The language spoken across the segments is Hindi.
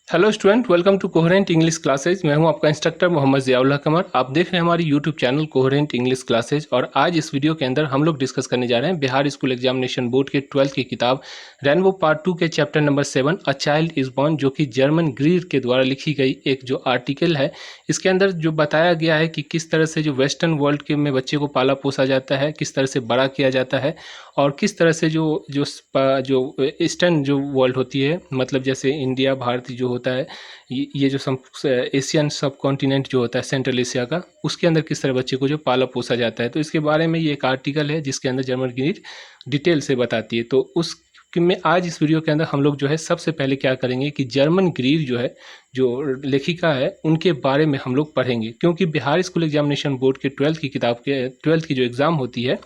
Hello student, welcome to coherent English classes. मैं हूं आपका इंस्ट्रक्टर मोहम्मद ज़ियाउल्लाह कमर। आप देख रहे हैं हमारी YouTube channel coherent English classes. और आज इस वीडियो के अंदर हम लोग डिस्कस करने जा रहे हैं बिहार स्कूल एग्जामिनेशन बोर्ड के 12th की किताब रेनबो पार्ट 2 के chapter number 7 a child is born, जो कि जर्मन ग्रीर के द्वारा लिखी गई एक जो आर्टिकल है। इसके अंदर जो बताया गया है कि किस तरह से जो वेस्टर्न वर्ल्ड के में बच्चे को पाला पोसा जाता है, किस तरह से बड़ा किया जाता है, और किस तरह से जो ईस्टर्न जो वर्ल्ड होती है, मतलब जैसे इंडिया भारत जो होता है, ये जो एशियन सब कॉन्टिनेंट जो होता है सेंट्रल एशिया का, उसके अंदर किस तरह बच्चे को जो पाला पोसा जाता है। तो इसके बारे में ये एक आर्टिकल है जिसके अंदर जर्मन ग्रीड डिटेल से बताती है। तो उस में आज इस वीडियो के अंदर हम लोग जो है सबसे पहले क्या करेंगे कि जर्मन ग्रीड जो है, जो लेखिका है, उनके बारे में हम लोग पढ़ेंगे। क्योंकि बिहार स्कूल एग्जामिनेशन बोर्ड के 12th की किताब के 12th की जो एग्ज़ाम होती है,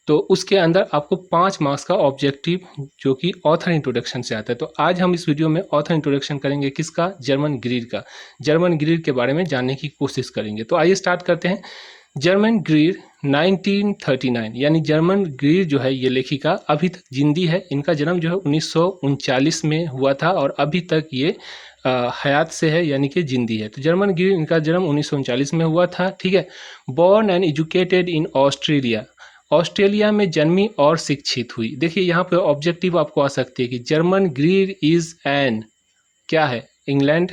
तो उसके अंदर आपको 5 मार्क्स का ऑब्जेक्टिव जो कि ऑथर इंट्रोडक्शन से आता है। तो आज हम इस वीडियो में ऑथर इंट्रोडक्शन करेंगे किसका, जर्मन ग्रीड का। जर्मन ग्रीड के बारे में जानने की कोशिश करेंगे। तो आइए स्टार्ट करते हैं। जर्मन ग्रीड 1939, यानी जर्मन ग्रीड जो है, ये लेखिका अभी तक जिंदी है। इनका जन्म जो है 1939 में हुआ था और अभी तक ये हयात से है, यानी कि जिंदी है। तो जर्मन ग्रीड, इनका जन्म 1939 में हुआ था, ठीक है। Born and educated in Australia, Australia में जन्मी और शिक्षित हुई। देखिए यहाँ पे ऑब्जेक्टिव आपको आ सकती है कि जर्मन ग्रीड इज एन, क्या है, इंग्लैंड,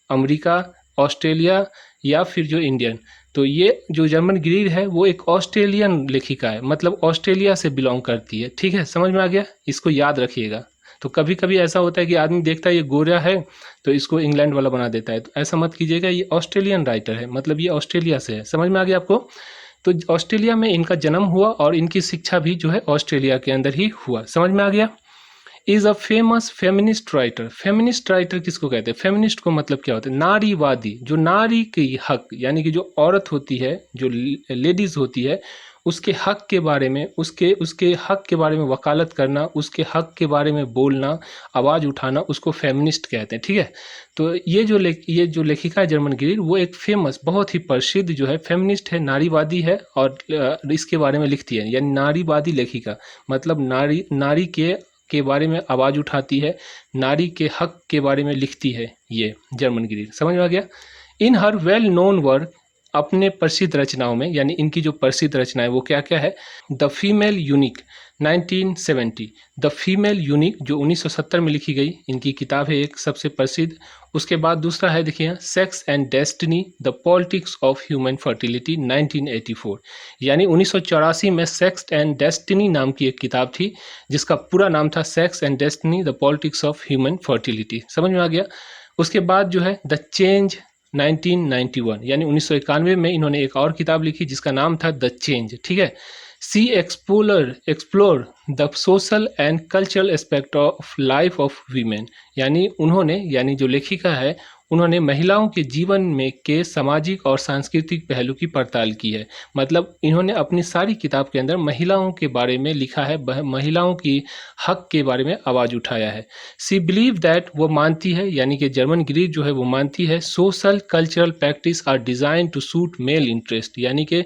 अमेरिका, ऑस्ट्रेलिया, या फिर जो इंडियन। तो ये जो जर्मन ग्रीड है वो एक ऑस्ट्रेलियन लेखिका है, मतलब ऑस्ट्रेलिया से बिलोंग करती है, ठीक है। समझ में आ गया, इसको याद रखिएगा। तो कभी कभी ऐसा होता है कि आदमी देखता है ये गोरा है तो इसको इंग्लैंड वाला बना देता है, तो ऐसा मत कीजिएगा। ये ऑस्ट्रेलियन राइटर है, मतलब ये ऑस्ट्रेलिया से है। समझ में आ गया आपको। तो ऑस्ट्रेलिया में इनका जन्म हुआ और इनकी शिक्षा भी जो है ऑस्ट्रेलिया के अंदर ही हुआ। समझ में आ गया। Is a famous feminist writer. Feminist writer किसको कहते हैं? फेमिनिस्ट को मतलब क्या होता है? नारीवादी। जो नारी की हक, यानी कि जो औरत होती है, जो लेडीज होती है, उसके हक के बारे में, उसके उसके हक के बारे में वकालत करना, उसके हक के बारे में बोलना, आवाज़ उठाना, उसको फेमिनिस्ट कहते हैं, ठीक है। तो ये जो लेखिका है जर्मन ग्रीड, वो एक फेमस, बहुत ही प्रसिद्ध जो है फेमिनिस्ट है, नारीवादी है, और इसके बारे में लिखती है, यानी नारीवादी लेखिका। मतलब नारी के बारे में आवाज़ उठाती है, नारी के हक के बारे में लिखती है ये जर्मन ग्रीड। समझ में आ गया। इन हर वेल नोन वर्क, अपने प्रसिद्ध रचनाओं में, यानी इनकी जो प्रसिद्ध रचनाएं वो क्या क्या है? The female unique 1970, the female unique जो 1970 में लिखी गई इनकी किताब है, एक सबसे प्रसिद्ध। उसके बाद दूसरा है, देखिए, sex and destiny the politics of human fertility 1984, यानी 1984 में सेक्स एंड डेस्टिनी नाम की एक किताब थी जिसका पूरा नाम था sex and destiny the politics of human fertility. समझ में आ गया। उसके बाद जो है द चेंज 1991, यानी 1991 में इन्होंने एक और किताब लिखी जिसका नाम था द चेंज, ठीक है। C explore the social and cultural aspect of life of women, यानी उन्होंने, यानी जो लेखिका है, उन्होंने महिलाओं के जीवन में के सामाजिक और सांस्कृतिक पहलू की पड़ताल की है। मतलब इन्होंने अपनी सारी किताब के अंदर महिलाओं के बारे में लिखा है, महिलाओं की हक के बारे में आवाज़ उठाया है। सी बिलीव दैट, वो मानती है, यानी कि जर्मन ग्रीड जो है वो मानती है, social cultural practice are design to suit male interest, यानी कि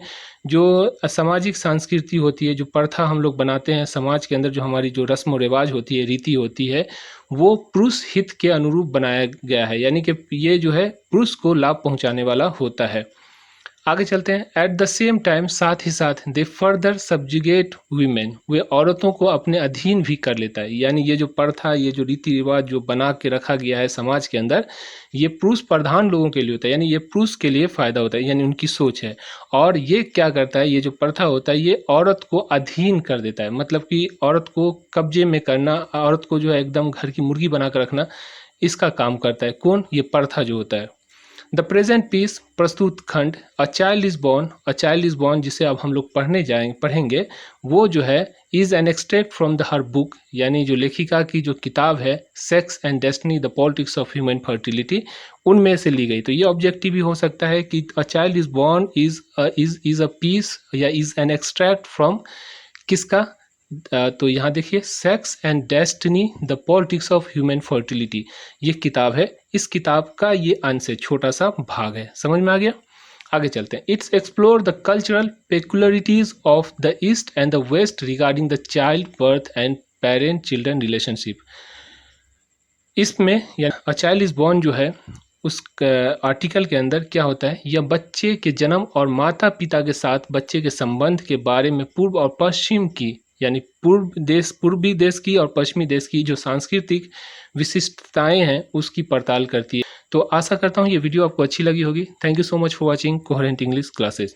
जो सामाजिक संस्कृति होती है, जो प्रथा हम लोग बनाते हैं समाज के अंदर, जो हमारी जो रस्म और रिवाज होती है, रीति होती है, वो पुरुष हित के अनुरूप बनाया गया है, यानी कि ये जो है पुरुष को लाभ पहुंचाने वाला होता है। आगे चलते हैं। एट द सेम टाइम, साथ ही साथ, दे फर्दर सब्जुगेट वीमेन, वे औरतों को अपने अधीन भी कर लेता है। यानी ये जो प्रथा, ये जो रीति रिवाज जो बना के रखा गया है समाज के अंदर, ये पुरुष प्रधान लोगों के लिए होता है, यानी ये पुरुष के लिए फायदा होता है, यानी उनकी सोच है। और ये क्या करता है, ये जो प्रथा होता है, ये औरत को अधीन कर देता है, मतलब कि औरत को कब्जे में करना, औरत को जो है एकदम घर की मुर्गी बना कर रखना, इसका काम करता है कौन? ये प्रथा जो होता है। द प्रेजेंट पीस, प्रस्तुत खंड अ child is born, a child is born, जिसे अब हम लोग पढ़ेंगे, वो जो है is an extract from the her book, यानी जो लेखिका की जो किताब है sex and destiny the politics of human fertility, उनमें से ली गई। तो ये ऑब्जेक्टिव भी हो सकता है कि a child is born is a piece, या इज एन एक्सट्रैक्ट फ्रॉम किसका? तो यहाँ देखिए, sex and destiny the politics of human fertility, ये किताब है। इस किताब का ये अंश है, छोटा सा भाग है। समझ में आ गया। आगे चलते हैं। It's explore the cultural peculiarities of the east and the west regarding the child birth and parent children relationship. इसमें या अ चाइल्ड इज़ बोर्न जो है उस आर्टिकल के अंदर क्या होता है, यह बच्चे के जन्म और माता पिता के साथ बच्चे के संबंध के बारे में पूर्व और पश्चिम की, यानी पूर्वी देश की और पश्चिमी देश की जो सांस्कृतिक विशिष्टताएं हैं उसकी पड़ताल करती है। तो आशा करता हूँ ये वीडियो आपको अच्छी लगी होगी। Thank you so much for watching coherent English classes.